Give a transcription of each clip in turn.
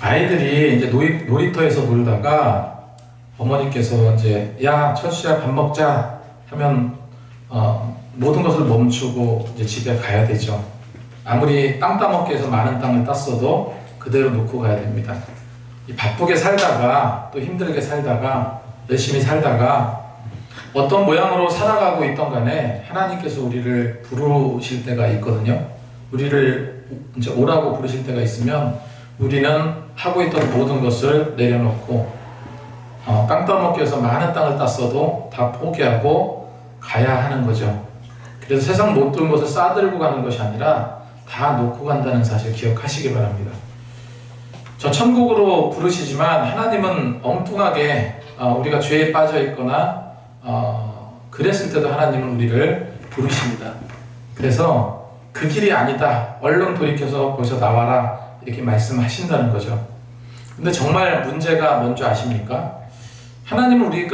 아이들이 이제 놀이터에서 놀다가 어머니께서 이제 야 철수야 밥 먹자 하면 모든 것을 멈추고 이제 집에 가야 되죠. 아무리 땅 따먹기 해서 많은 땅을 땄어도 그대로 놓고 가야 됩니다. 바쁘게 살다가 또 힘들게 살다가 열심히 살다가 어떤 모양으로 살아가고 있던 간에 하나님께서 우리를 부르실 때가 있거든요. 우리를 이제 오라고 부르실 때가 있으면 우리는 하고 있던 모든 것을 내려놓고 땅 따먹기 위해서 많은 땅을 땄어도 다 포기하고 가야 하는 거죠. 그래서 세상 모든 것을 싸들고 가는 것이 아니라 다 놓고 간다는 사실 기억하시기 바랍니다. 저 천국으로 부르시지만 하나님은 엉뚱하게 우리가 죄에 빠져 있거나 그랬을 때도 하나님은 우리를 부르십니다. 그래서 그 길이 아니다. 얼른 돌이켜서 거기서 나와라. 이렇게 말씀하신다는 거죠. 근데 정말 문제가 뭔지 아십니까? 하나님은 우리를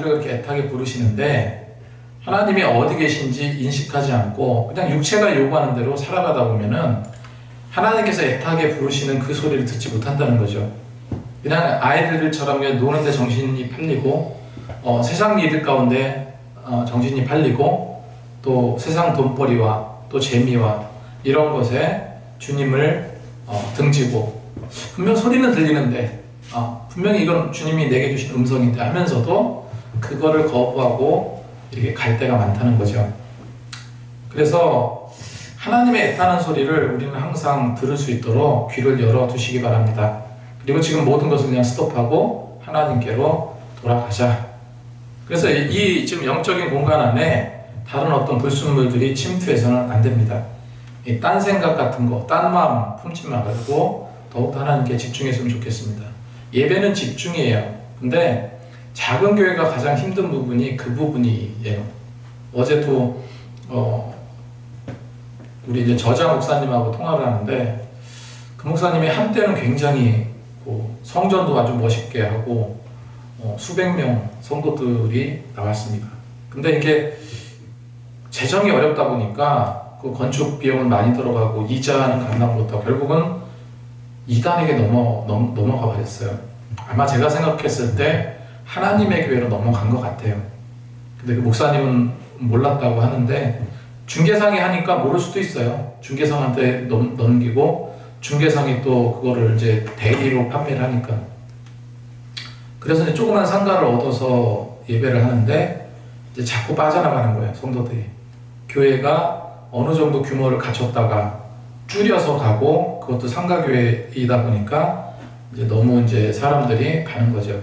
그렇게 애타게 부르시는데 하나님이 어디 계신지 인식하지 않고 그냥 육체가 요구하는 대로 살아가다 보면은 하나님께서 애타게 부르시는 그 소리를 듣지 못한다는 거죠. 그냥 아이들처럼 노는데 정신이 팔리고 세상 일들 가운데 정신이 팔리고 또 세상 돈벌이와 또 재미와 이런 것에 주님을 등지고 분명 소리는 들리는데 분명히 이건 주님이 내게 주신 음성인데 하면서도 그거를 거부하고 이렇게 갈 때가 많다는 거죠. 그래서 하나님의 애타는 소리를 우리는 항상 들을 수 있도록 귀를 열어 두시기 바랍니다. 그리고 지금 모든 것을 그냥 스톱하고 하나님께로 돌아가자. 그래서 이 지금 영적인 공간 안에 다른 어떤 불순물들이 침투해서는 안 됩니다. 딴 생각 같은 거, 딴 마음 품지 말고 더욱더 하나님께 집중했으면 좋겠습니다. 예배는 집중이에요. 근데 작은 교회가 가장 힘든 부분이 그 부분이에요. 어제도 우리 이제 저자 목사님하고 통화를 하는데 그 목사님이 한때는 굉장히 성전도 아주 멋있게 하고 수백 명 성도들이 나왔습니다. 근데 이게 재정이 어렵다 보니까 그 건축 비용은 많이 들어가고 이자는 감당 못하고 결국은 이단에게 넘어가 버렸어요. 아마 제가 생각했을 때 하나님의 교회로 넘어간 것 같아요. 근데 그 목사님은 몰랐다고 하는데 중개상이 하니까 모를 수도 있어요. 중개상한테 넘기고 중개상이 또 그거를 이제 대리로 판매를 하니까. 그래서 이제 조그만 상가를 얻어서 예배를 하는데 이제 자꾸 빠져나가는 거예요, 성도들이. 교회가 어느 정도 규모를 갖췄다가 줄여서 가고 그것도 상가교회이다 보니까 이제 너무 이제 사람들이 가는 거죠.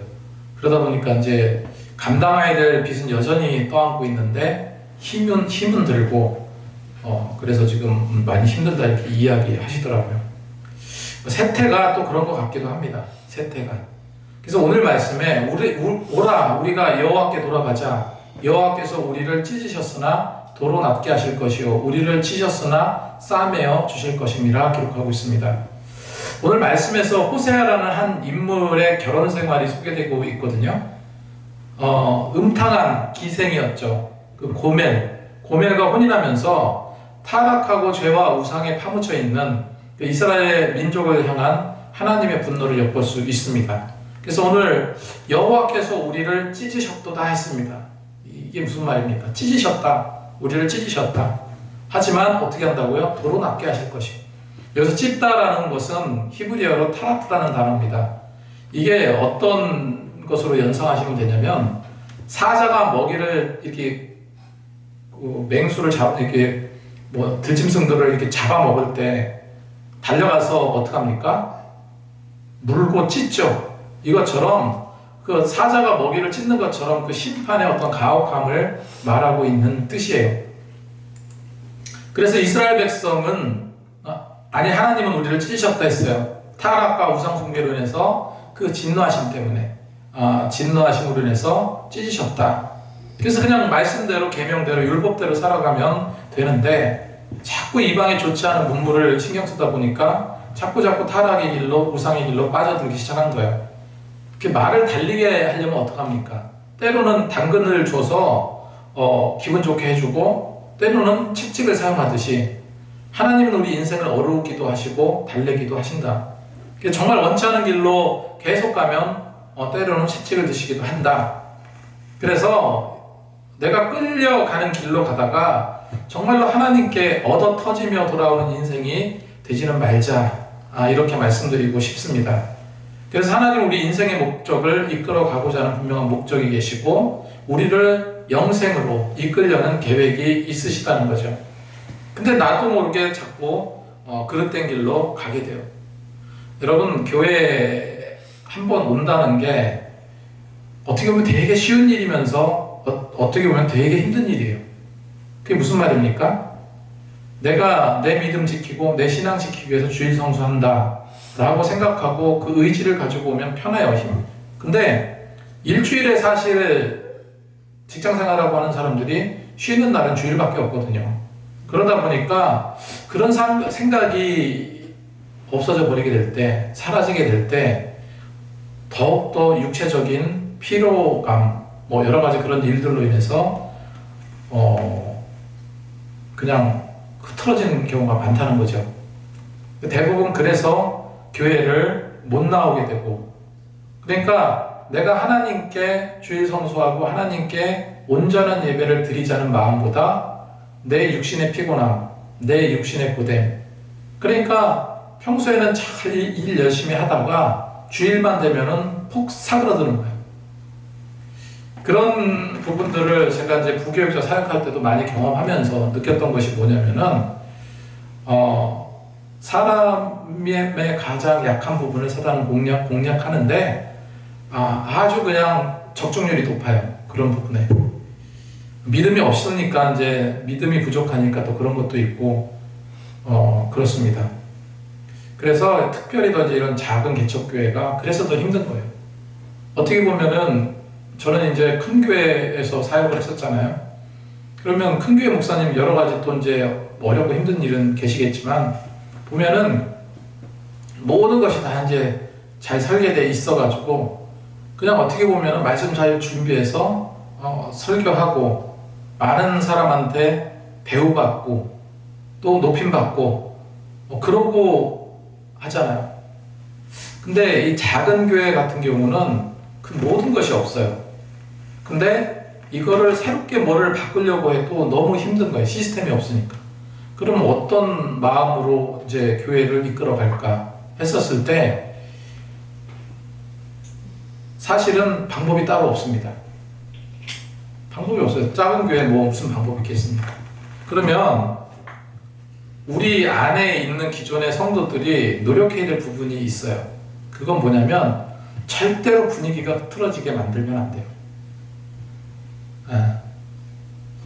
그러다 보니까 이제 감당해야 될 빚은 여전히 떠안고 있는데 힘은 들고 그래서 지금 많이 힘들다 이렇게 이야기하시더라고요. 세태가 또 그런 것 같기도 합니다. 세태가. 그래서 오늘 말씀에 오라 우리가 여호와께 돌아가자. 여호와께서 우리를 찢으셨으나 도로 낫게 하실 것이요 우리를 치셨으나 싸매어 주실 것임이라 기록하고 있습니다. 오늘 말씀에서 호세아라는 한 인물의 결혼 생활이 소개되고 있거든요. 음탕한 기생이었죠. 그 고멜과 혼인하면서 타락하고 죄와 우상에 파묻혀 있는 그 이스라엘 민족을 향한 하나님의 분노를 엿볼 수 있습니다. 그래서 오늘 여호와께서 우리를 찢으셨도다 했습니다. 이게 무슨 말입니까? 찢으셨다. 우리를 찢으셨다. 하지만 어떻게 한다고요? 도로 낫게 하실 것이. 여기서 찢다라는 것은 히브리어로 타라프라는 단어입니다. 이게 어떤 것으로 연상하시면 되냐면 사자가 먹이를 이렇게 맹수를 이렇게 들짐승들을 이렇게 잡아 먹을 때 달려가서 어떻게 합니까? 물고 찢죠. 이것처럼 그 사자가 먹이를 찢는 것처럼 그 심판의 어떤 가혹함을 말하고 있는 뜻이에요. 그래서 이스라엘 백성은 하나님은 우리를 찢으셨다 했어요. 타락과 우상 숭배로 인해서 그 진노하심 때문에 진노하심으로 인해서 찢으셨다. 그래서 그냥 말씀대로 계명대로 율법대로 살아가면 되는데 자꾸 이방에 좋지 않은 문물을 신경 쓰다 보니까 자꾸 타락의 길로 우상의 길로 빠져들기 시작한 거예요. 말을 달리게 하려면 어떡합니까? 때로는 당근을 줘서 기분 좋게 해주고 때로는 채찍을 사용하듯이 하나님은 우리 인생을 어루기도 하시고 달래기도 하신다. 정말 원치 않은 길로 계속 가면 때로는 채찍을 드시기도 한다. 그래서 내가 끌려가는 길로 가다가 정말로 하나님께 얻어 터지며 돌아오는 인생이 되지는 말자. 이렇게 말씀드리고 싶습니다. 그래서 하나님 우리 인생의 목적을 이끌어 가고자 하는 분명한 목적이 계시고 우리를 영생으로 이끌려는 계획이 있으시다는 거죠. 근데 나도 모르게 자꾸 그릇된 길로 가게 돼요. 여러분, 교회 한번 온다는 게 어떻게 보면 되게 쉬운 일이면서 어떻게 보면 되게 힘든 일이에요. 그게 무슨 말입니까? 내가 내 믿음 지키고 내 신앙 지키기 위해서 주일 성수한다 라고 생각하고 그 의지를 가지고 오면 편해요. 근데 일주일에 사실 직장 생활하고 하는 사람들이 쉬는 날은 주일밖에 없거든요. 그러다 보니까 그런 생각이 없어져 버리게 될 때, 사라지게 될 때 더욱더 육체적인 피로감, 여러 가지 그런 일들로 인해서 그냥 흐트러지는 경우가 많다는 거죠. 대부분 그래서 교회를 못 나오게 되고, 그러니까 내가 하나님께 주일 성수하고 하나님께 온전한 예배를 드리자는 마음보다 내 육신의 피곤함, 내 육신의 고됨, 그러니까 평소에는 잘 일 열심히 하다가 주일만 되면은 폭 사그러드는 거예요. 그런 부분들을 제가 이제 부교육자 사역할 때도 많이 경험하면서 느꼈던 것이 뭐냐면은 사람의 가장 약한 부분을 사단은 공략하는데 아주 그냥 적중률이 높아요. 그런 부분에 믿음이 없으니까 이제 믿음이 부족하니까 또 그런 것도 있고 그렇습니다. 그래서 특별히 더 이제 이런 작은 개척교회가 그래서 더 힘든 거예요. 어떻게 보면은 저는 이제 큰 교회에서 사역을 했었잖아요. 그러면 큰 교회 목사님 여러 가지 또 이제 어렵고 힘든 일은 계시겠지만 보면은 모든 것이 다 이제 잘 설계되어 있어가지고 그냥 어떻게 보면은 말씀 잘 준비해서 설교하고 많은 사람한테 대우받고 또 높임받고 그러고 하잖아요. 근데 이 작은 교회 같은 경우는 그 모든 것이 없어요. 근데 이거를 새롭게 뭐를 바꾸려고 해도 너무 힘든 거예요. 시스템이 없으니까. 그럼 어떤 마음으로 이제 교회를 이끌어 갈까 했었을 때 사실은 방법이 따로 없습니다. 방법이 없어요. 작은 교회 무슨 방법이 있겠습니까? 그러면 우리 안에 있는 기존의 성도들이 노력해야 될 부분이 있어요. 그건 뭐냐면 절대로 분위기가 흐트러지게 만들면 안 돼요.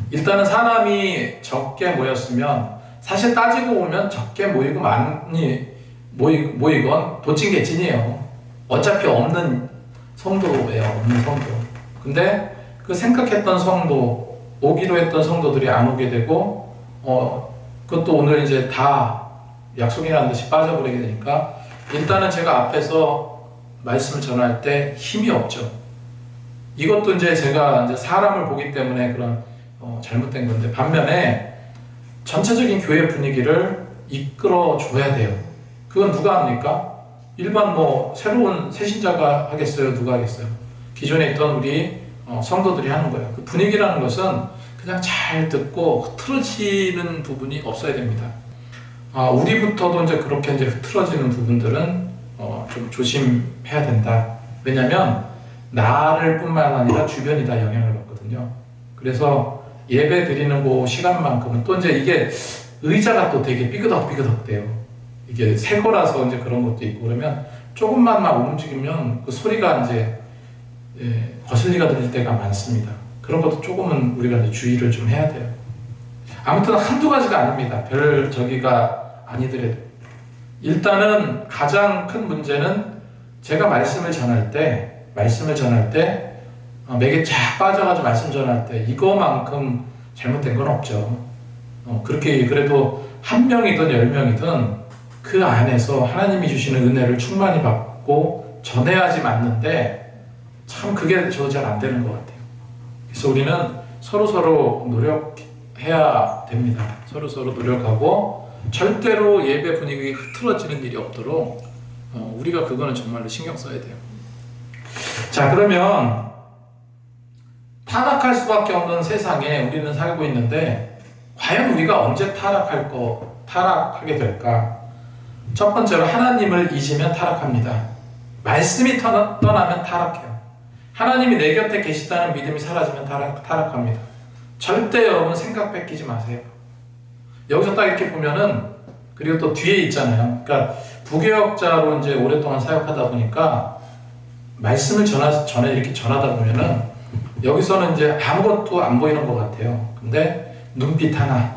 일단은 사람이 적게 모였으면 사실 따지고 보면 적게 모이고 많이 모이건 도찐개찐이에요. 어차피 없는 성도예요. 없는 성도. 근데 그 생각했던 성도, 오기로 했던 성도들이 안 오게 되고 그것도 오늘 이제 다 약속이라는 듯이 빠져버리게 되니까 일단은 제가 앞에서 말씀을 전할 때 힘이 없죠. 이것도 이제 제가 이제 사람을 보기 때문에 그런 잘못된 건데 반면에 전체적인 교회 분위기를 이끌어 줘야 돼요. 그건 누가 합니까? 일반 새로운 새신자가 하겠어요? 누가 하겠어요? 기존에 있던 우리 성도들이 하는 거예요. 그 분위기라는 것은 그냥 잘 듣고 흐트러지는 부분이 없어야 됩니다. 우리부터도 이제 그렇게 이제 흐트러지는 부분들은 좀 조심해야 된다. 왜냐면 나를 뿐만 아니라 주변이 다 영향을 받거든요. 그래서 예배 드리는 그 시간만큼은 또 이제 이게 의자가 또 되게 삐그덕삐그덕 돼요. 이게 새 거라서 이제 그런 것도 있고 그러면 조금만 움직이면 그 소리가 이제 거슬리가 들릴 때가 많습니다. 그런 것도 조금은 우리가 이제 주의를 좀 해야 돼요. 아무튼 한두 가지가 아닙니다. 별 저기가 아니더라도 일단은 가장 큰 문제는 제가 말씀을 전할 때 맥에 쫙 빠져가지고 말씀 전할 때 이거만큼 잘못된 건 없죠. 그렇게 그래도 한 명이든 10명이든 그 안에서 하나님이 주시는 은혜를 충만히 받고 전해야지 맞는데 참 그게 저 잘 안 되는 것 같아요. 그래서 우리는 서로 노력해야 됩니다. 서로 노력하고 절대로 예배 분위기가 흐트러지는 일이 없도록 우리가 그거는 정말로 신경 써야 돼요. 자, 그러면 타락할 수밖에 없는 세상에 우리는 살고 있는데 과연 우리가 언제 타락하게 될까? 첫 번째로 하나님을 잊으면 타락합니다. 말씀이 떠나면 타락해요. 하나님이 내 곁에 계시다는 믿음이 사라지면 타락합니다. 절대 여러분 생각 뺏기지 마세요. 여기서 딱 이렇게 보면은, 그리고 또 뒤에 있잖아요. 그러니까 부교역자로 이제 오랫동안 사역하다 보니까 말씀을 전에 이렇게 전하다 보면은 여기서는 이제 아무것도 안 보이는 것 같아요. 근데 눈빛 하나,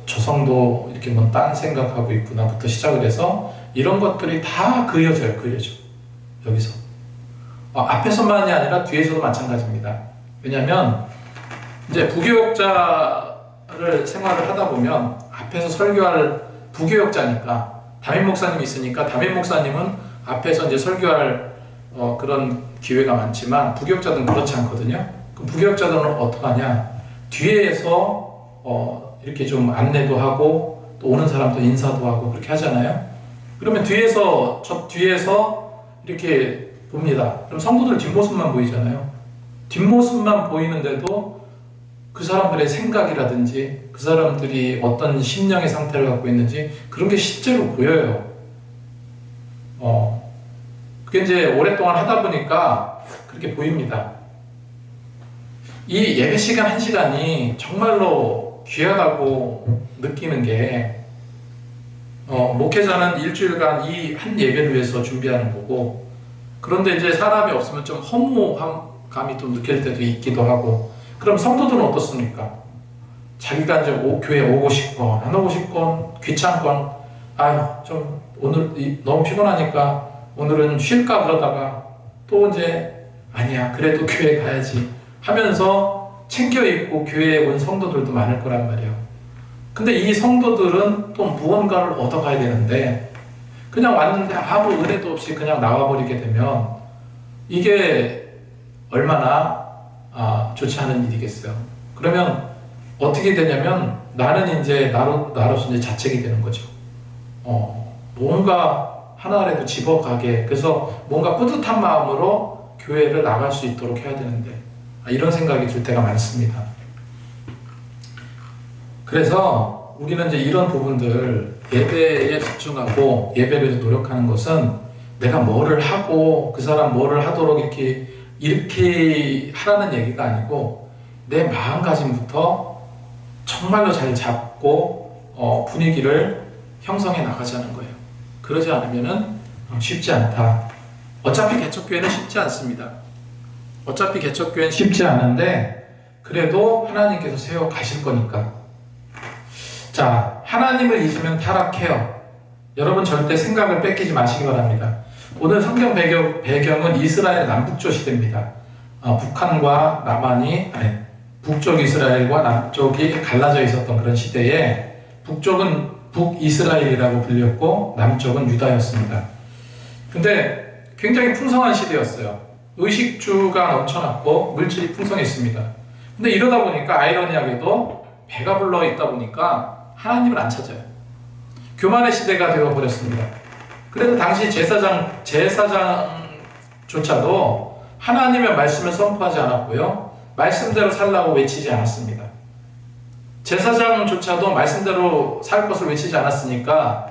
저 성도 이렇게 뭐 딴 생각하고 있구나부터 시작을 해서 이런 것들이 다 그려져. 여기서. 앞에서만이 아니라 뒤에서도 마찬가지입니다. 왜냐하면 이제 부교역자를 생활을 하다 보면 앞에서 설교할 부교역자니까 담임 목사님이 있으니까 담임 목사님은 앞에서 이제 설교할 그런 기회가 많지만 부교역자들은 그렇지 않거든요. 그 부교역자들은 어떻게 하냐? 뒤에서 이렇게 좀 안내도 하고 또 오는 사람도 인사도 하고 그렇게 하잖아요. 그러면 뒤에서 이렇게 봅니다. 그럼 성도들 뒷모습만 보이잖아요. 뒷모습만 보이는데도 그 사람들의 생각이라든지 그 사람들이 어떤 심령의 상태를 갖고 있는지 그런 게 실제로 보여요. 그게 이제 오랫동안 하다 보니까 그렇게 보입니다. 이 예배 시간 1시간이 정말로 귀하다고 느끼는 게 목회자는 일주일간 이 한 예배를 위해서 준비하는 거고, 그런데 이제 사람이 없으면 좀 허무함이 좀 느낄 때도 있기도 하고. 그럼 성도들은 어떻습니까? 자기가 이제 교회 오고 싶건 안 오고 싶건 귀찮건 좀 오늘 너무 피곤하니까 오늘은 쉴까 그러다가 또 이제 아니야 그래도 교회 가야지 하면서 챙겨 입고 교회에 온 성도들도 많을 거란 말이에요. 근데 이 성도들은 또 무언가를 얻어가야 되는데 그냥 왔는데 아무 은혜도 없이 그냥 나와버리게 되면 이게 얼마나 좋지 않은 일이겠어요. 그러면 어떻게 되냐면 나는 이제 나로서 이제 자책이 되는 거죠. 뭔가 하나라도 집어가게, 그래서 뭔가 뿌듯한 마음으로 교회를 나갈 수 있도록 해야 되는데 이런 생각이 들 때가 많습니다. 그래서 우리는 이제 이런 부분들 예배에 집중하고 예배를 위해서 노력하는 것은 내가 뭐를 하고 그 사람 뭐를 하도록 이렇게 하라는 얘기가 아니고 내 마음가짐부터 정말로 잘 잡고 분위기를 형성해 나가자는 거예요. 그러지 않으면은 쉽지 않다. 어차피 개척교회는 쉽지 않습니다. 어차피 개척교회는 쉽지 않은데 그래도 하나님께서 세워 가실 거니까. 자, 하나님을 잊으면 타락해요. 여러분 절대 생각을 뺏기지 마시기 바랍니다. 오늘 성경 배경은 이스라엘 남북조 시대입니다. 북한과 북쪽 이스라엘과 남쪽이 갈라져 있었던 그런 시대에 북쪽은 북이스라엘이라고 불렸고 남쪽은 유다였습니다. 근데 굉장히 풍성한 시대였어요. 의식주가 넘쳐났고 물질이 풍성했습니다. 근데 이러다 보니까 아이러니하게도 배가 불러 있다 보니까 하나님을 안 찾아요. 교만의 시대가 되어버렸습니다. 그래서 당시 제사장조차도 하나님의 말씀을 선포하지 않았고요. 말씀대로 살라고 외치지 않았습니다. 제사장조차도 말씀대로 살 것을 외치지 않았으니까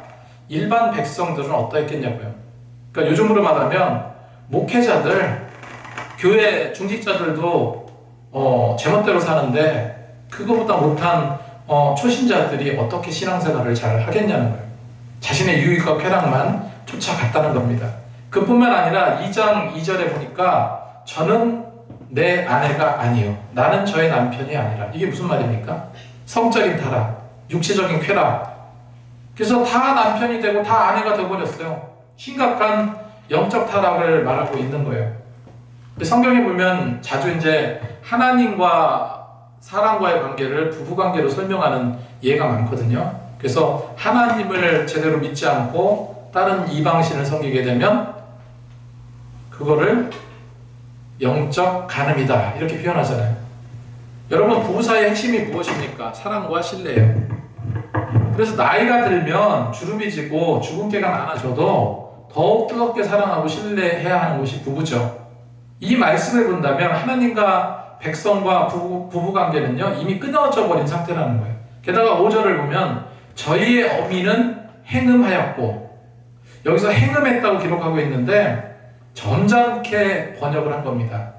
일반 백성들은 어떠했겠냐고요. 그러니까 요즘으로 말하면 목회자들, 교회 중직자들도 제멋대로 사는데 그거보다 못한 초신자들이 어떻게 신앙생활을 잘 하겠냐는 거예요. 자신의 유익과 쾌락만 쫓아갔다는 겁니다. 그뿐만 아니라 2장 2절에 보니까 저는 내 아내가 아니요 나는 저의 남편이 아니라. 이게 무슨 말입니까? 성적인 타락, 육체적인 쾌락. 그래서 다 남편이 되고 다 아내가 되어버렸어요. 심각한 영적 타락을 말하고 있는 거예요. 성경에 보면 자주 이제 하나님과 사람과의 관계를 부부관계로 설명하는 예가 많거든요. 그래서 하나님을 제대로 믿지 않고 다른 이방신을 섬기게 되면 그거를 영적 간음이다 이렇게 표현하잖아요. 여러분 부부 사이의 핵심이 무엇입니까? 사랑과 신뢰예요. 그래서 나이가 들면 주름이 지고 주근깨가 많아져도 더욱 뜨겁게 사랑하고 신뢰해야 하는 것이 부부죠. 이 말씀을 본다면 하나님과 백성과 부부 관계는요 이미 끊어져 버린 상태라는 거예요. 게다가 5절을 보면 저희의 어미는 행음하였고, 여기서 행음했다고 기록하고 있는데 점잖게 번역을 한 겁니다.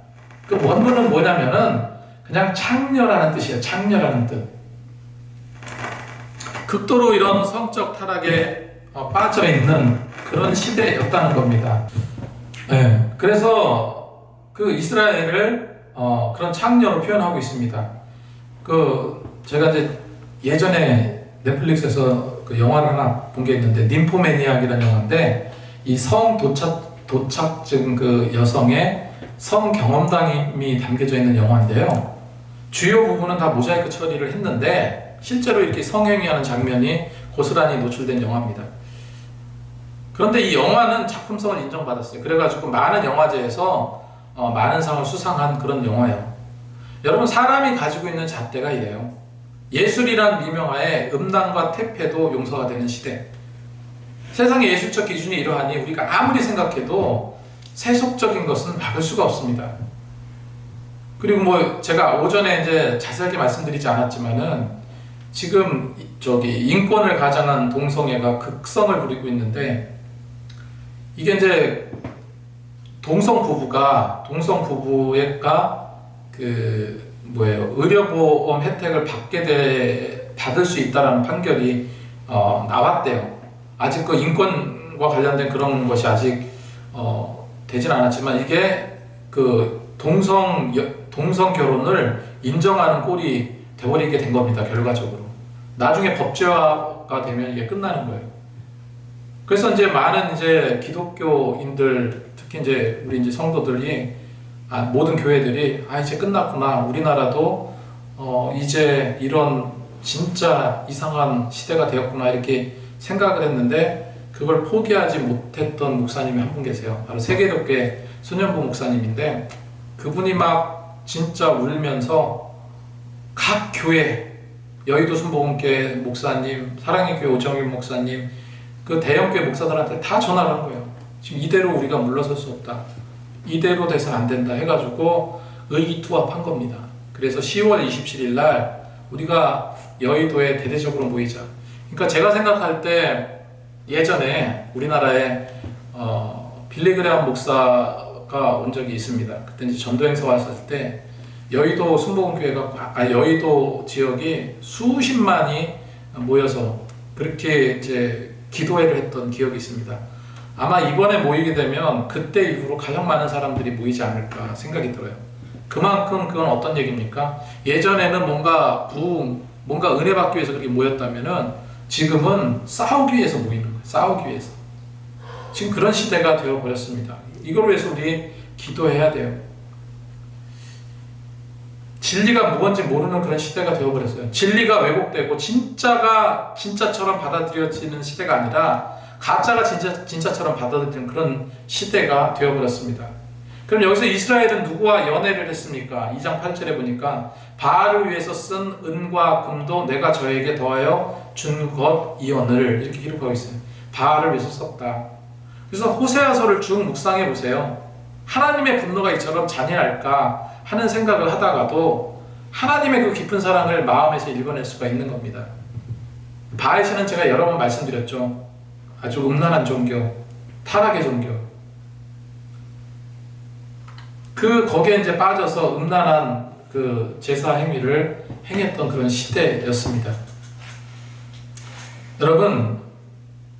그 원문은 뭐냐면은 그냥 창녀라는 뜻이에요. 창녀라는 뜻. 극도로 이런 성적 타락에 빠져 있는 그런 시대였다는 겁니다. 네, 그래서 그 이스라엘을 그런 창녀로 표현하고 있습니다. 제가 이제 예전에 넷플릭스에서 그 영화를 하나 본 게 있는데 ним포매니악이라는 영화인데 이 성 도착증 그 여성의 성 경험담이 담겨져 있는 영화인데요. 주요 부분은 다 모자이크 처리를 했는데 실제로 이렇게 성행위하는 장면이 고스란히 노출된 영화입니다. 그런데 이 영화는 작품성을 인정받았어요. 그래가지고 많은 영화제에서 많은 상을 수상한 그런 영화예요. 여러분, 사람이 가지고 있는 잣대가 이래요. 예술이란 미명하에 음란과 퇴폐도 용서가 되는 시대. 세상의 예술적 기준이 이러하니 우리가 아무리 생각해도 세속적인 것은 막을 수가 없습니다. 그리고 제가 오전에 이제 자세하게 말씀드리지 않았지만은 지금 인권을 가장한 동성애가 극성을 부리고 있는데, 이게 이제 동성 부부가 의료보험 혜택을 받을 수 있다라는 판결이 나왔대요. 아직 그 인권과 관련된 그런 것이 아직 되진 않았지만 이게 그 동성 결혼을 인정하는 꼴이 되어버리게 된 겁니다. 결과적으로 나중에 법제화가 되면 이게 끝나는 거예요. 그래서 이제 많은 기독교인들, 특히 우리 성도들이, 모든 교회들이 이제 끝났구나, 우리나라도 이제 이런 진짜 이상한 시대가 되었구나 이렇게 생각을 했는데, 그걸 포기하지 못했던 목사님이 한 분 계세요. 바로 세계롭게 손현보 목사님인데, 그분이 막 진짜 울면서 각 교회, 여의도 순복음교회 목사님, 사랑의 교회 오정일 목사님, 그 대형교회 목사들한테 다 전화를 한 거예요. 지금 이대로 우리가 물러설 수 없다, 이대로 돼서는 안 된다 해가지고 의기투합한 겁니다. 그래서 10월 27일 날 우리가 여의도에 대대적으로 모이자. 그러니까 제가 생각할 때 예전에 우리나라에 빌리그레함 목사가 온 적이 있습니다. 그때 이제 전도 행사 왔을 때 여의도 순복음교회가 여의도 지역이 수십만이 모여서 그렇게 이제 기도회를 했던 기억이 있습니다. 아마 이번에 모이게 되면 그때 이후로 가장 많은 사람들이 모이지 않을까 생각이 들어요. 그만큼 그건 어떤 얘기입니까? 예전에는 뭔가 은혜 받기 위해서 그렇게 모였다면은 지금은 싸우기 위해서 모이는 거예요. 싸우기 위해서. 지금 그런 시대가 되어버렸습니다. 이걸 위해서 우리 기도해야 돼요. 진리가 무엇인지 모르는 그런 시대가 되어버렸어요. 진리가 왜곡되고 진짜가 진짜처럼 받아들여지는 시대가 아니라 가짜가 진짜처럼 받아들이는 그런 시대가 되어버렸습니다. 그럼 여기서 이스라엘은 누구와 연애를 했습니까? 2장 8절에 보니까 바알을 위해서 쓴 은과 금도 내가 저에게 더하여 준 것이오늘, 이렇게 기록하고 있어요. 바알을 위해서 썼다. 그래서 호세아서를 쭉 묵상해 보세요. 하나님의 분노가 이처럼 잔인할까 하는 생각을 하다가도 하나님의 그 깊은 사랑을 마음에서 읽어낼 수가 있는 겁니다. 바알 신은 제가 여러 번 말씀드렸죠. 아주 음란한 종교, 타락의 종교. 거기에 이제 빠져서 음란한 그 제사 행위를 행했던 그런 시대였습니다. 여러분,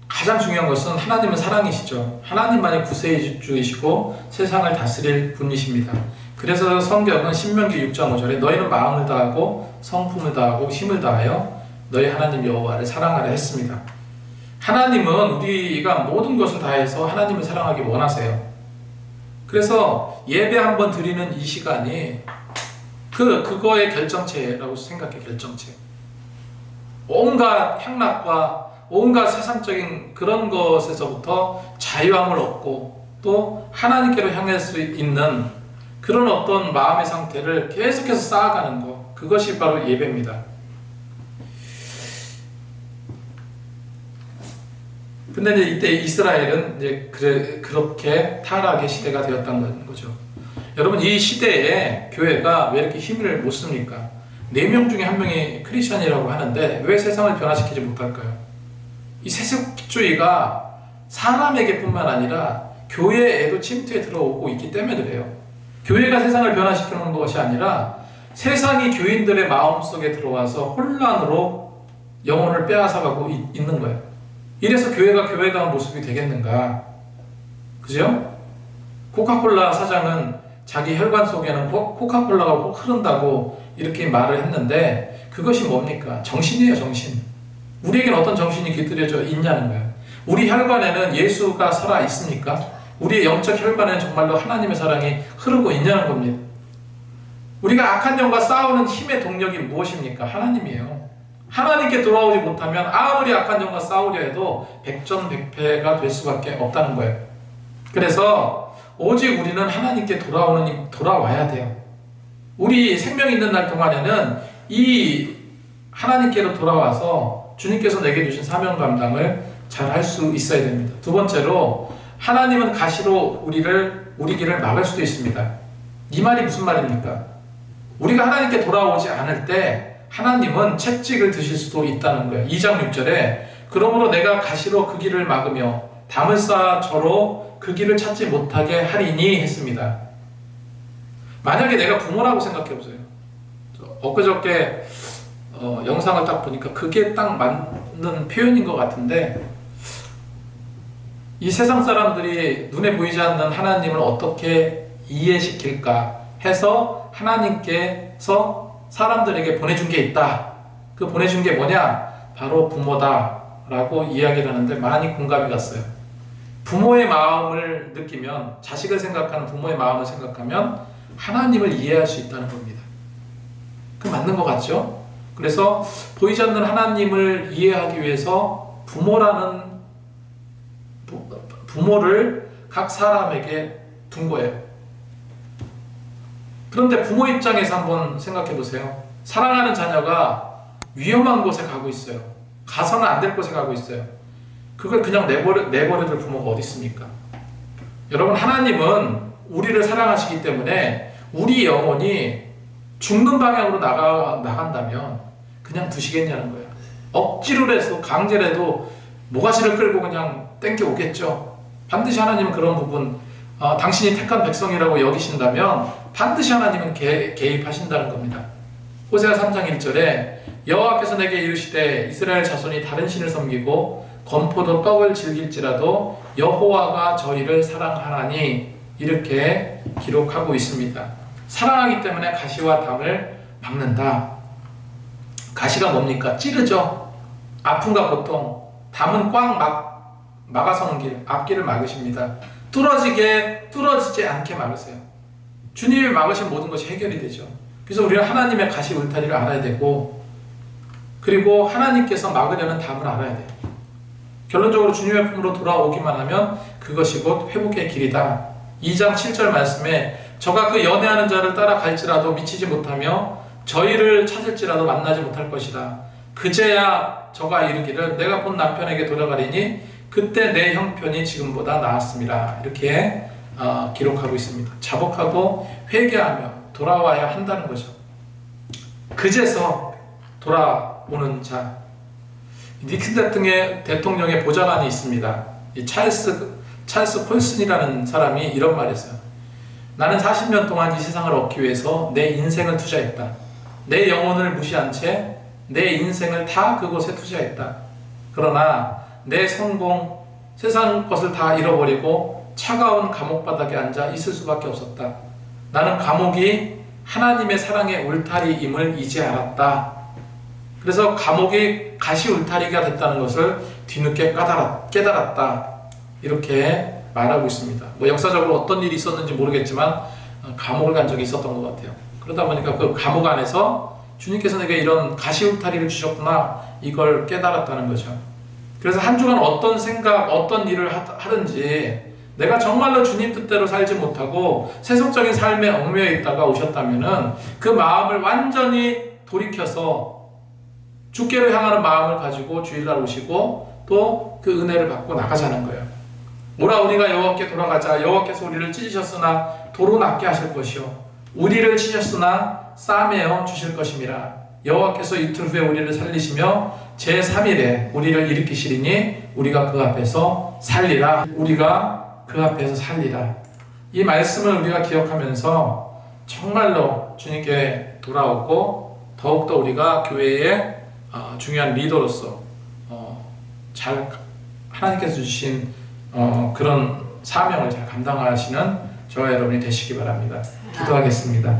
가장 중요한 것은 하나님은 사랑이시죠. 하나님만이 구세주이시고 세상을 다스릴 분이십니다. 그래서 성경은 신명기 6장 5절에 너희는 마음을 다하고 성품을 다하고 힘을 다하여 너희 하나님 여호와를 사랑하라 했습니다. 하나님은 우리가 모든 것을 다해서 하나님을 사랑하기 원하세요. 그래서 예배 한번 드리는 이 시간이 그거의 결정체라고 생각해. 결정체. 온갖 향락과 온갖 세상적인 그런 것에서부터 자유함을 얻고 또 하나님께로 향할 수 있는 그런 어떤 마음의 상태를 계속해서 쌓아가는 것, 그것이 바로 예배입니다. 근데 이제 이때 이스라엘은 이제 그렇게 타락의 시대가 되었다는 거죠. 여러분, 이 시대에 교회가 왜 이렇게 힘을 못 씁니까? 4명 중에 1명이 크리스천이라고 하는데 왜 세상을 변화시키지 못할까요? 이 세속주의가 사람에게뿐만 아니라 교회에도 침투해 들어오고 있기 때문에 그래요. 교회가 세상을 변화시키는 것이 아니라 세상이 교인들의 마음속에 들어와서 혼란으로 영혼을 빼앗아가고 있는 거예요. 이래서 교회가 모습이 되겠는가? 그죠? 코카콜라 사장은 자기 혈관 속에는 코카콜라가 꼭 흐른다고 이렇게 말을 했는데 그것이 뭡니까? 정신이에요, 정신. 우리에게는 어떤 정신이 깃들여져 있냐는 거예요. 우리 혈관에는 예수가 살아 있습니까? 우리의 영적 혈관에는 정말로 하나님의 사랑이 흐르고 있냐는 겁니다. 우리가 악한 영과 싸우는 힘의 동력이 무엇입니까? 하나님이에요. 하나님께 돌아오지 못하면 아무리 악한 영과 싸우려 해도 백전백패가 될 수밖에 없다는 거예요. 그래서 오직 우리는 하나님께 돌아와야 돼요. 우리 생명 있는 날 동안에는 이 하나님께로 돌아와서 주님께서 내게 주신 사명 감당을 잘 할 수 있어야 됩니다. 두 번째로, 하나님은 가시로 우리 길을 막을 수도 있습니다. 이 말이 무슨 말입니까? 우리가 하나님께 돌아오지 않을 때 하나님은 채찍을 드실 수도 있다는 거예요. 2장 6절에 그러므로 내가 가시로 그 길을 막으며 담을 쌓아 저로 그 길을 찾지 못하게 하리니 했습니다. 만약에 내가 부모라고 생각해 보세요. 엊그저께 영상을 딱 보니까 그게 딱 맞는 표현인 것 같은데, 이 세상 사람들이 눈에 보이지 않는 하나님을 어떻게 이해시킬까 해서 하나님께서 사람들에게 보내준 게 있다. 그 보내준 게 뭐냐? 바로 부모다 라고 이야기를 하는데 많이 공감이 갔어요. 부모의 마음을 느끼면, 자식을 생각하는 부모의 마음을 생각하면 하나님을 이해할 수 있다는 겁니다. 그 맞는 것 같죠? 그래서 보이지 않는 하나님을 이해하기 위해서 부모를 각 사람에게 둔 거예요. 그런데 부모 입장에서 한번 생각해 보세요. 사랑하는 자녀가 위험한 곳에 가고 있어요. 가서는 안 될 곳에 가고 있어요. 그걸 그냥 내버려둘 부모가 어디 있습니까? 여러분, 하나님은 우리를 사랑하시기 때문에 우리 영혼이 죽는 방향으로 나간다면 그냥 두시겠냐는 거예요. 억지로 해서 강제로라도 모가지를 끌고 그냥 땡겨 오겠죠. 반드시 하나님은 그런 부분, 당신이 택한 백성이라고 여기신다면 반드시 하나님은 개입하신다는 겁니다. 호세아 3장 1절에 여호와께서 내게 이르시되 이스라엘 자손이 다른 신을 섬기고 건포도 떡을 즐길지라도 여호와가 저희를 사랑하나니, 이렇게 기록하고 있습니다. 사랑하기 때문에 가시와 담을 막는다. 가시가 뭡니까? 찌르죠. 아픔과 고통. 담은 꽉 막아서는 길, 앞길을 막으십니다. 뚫어지지 않게 막으세요. 주님이 막으신 모든 것이 해결이 되죠. 그래서 우리는 하나님의 가시 울타리를 알아야 되고, 그리고 하나님께서 막으려는 담을 알아야 돼요. 결론적으로 주님의 품으로 돌아오기만 하면 그것이 곧 회복의 길이다. 2장 7절 말씀에 저가 그 연애하는 자를 따라갈지라도 미치지 못하며 저희를 찾을지라도 만나지 못할 것이다. 그제야 저가 이르기를 내가 본 남편에게 돌아가리니 그때 내 형편이 지금보다 나았습니다. 이렇게 기록하고 있습니다. 자복하고 회개하며 돌아와야 한다는 거죠. 그제서 돌아오는 자. 닉슨 대통령의 보좌관이 있습니다. 이 찰스 콜슨이라는 사람이 이런 말을 했어요. 나는 40년 동안 이 세상을 얻기 위해서 내 인생을 투자했다. 내 영혼을 무시한 채 내 인생을 다 그곳에 투자했다. 그러나 내 성공, 세상 것을 다 잃어버리고 차가운 감옥 바닥에 앉아 있을 수밖에 없었다. 나는 감옥이 하나님의 사랑의 울타리임을 이제 알았다. 그래서 감옥이 가시 울타리가 됐다는 것을 뒤늦게 깨달았다. 이렇게 말하고 있습니다. 역사적으로 어떤 일이 있었는지 모르겠지만 감옥을 간 적이 있었던 것 같아요. 그러다 보니까 그 감옥 안에서 주님께서 내게 이런 가시 울타리를 주셨구나, 이걸 깨달았다는 거죠. 그래서 한 주간 어떤 생각, 어떤 일을 하든지 내가 정말로 주님 뜻대로 살지 못하고 세속적인 삶에 얽매여 있다가 오셨다면은 그 마음을 완전히 돌이켜서 주께로 향하는 마음을 가지고 주일날 오시고, 또 그 은혜를 받고 나가자는 거예요. 오라 우리가 여호와께 돌아가자. 여호와께서 우리를 찢으셨으나 도로 낫게 하실 것이요 우리를 치셨으나 싸매어 주실 것임이라. 여호와께서 이틀 후에 우리를 살리시며 제3일에 우리를 일으키시리니 우리가 그 앞에서 살리라. 우리가 그 앞에서 살리라. 이 말씀을 우리가 기억하면서 정말로 주님께 돌아오고 더욱더 우리가 교회의 중요한 리더로서 잘 하나님께서 주신 그런 사명을 잘 감당하시는 저와 여러분이 되시기 바랍니다. 기도하겠습니다.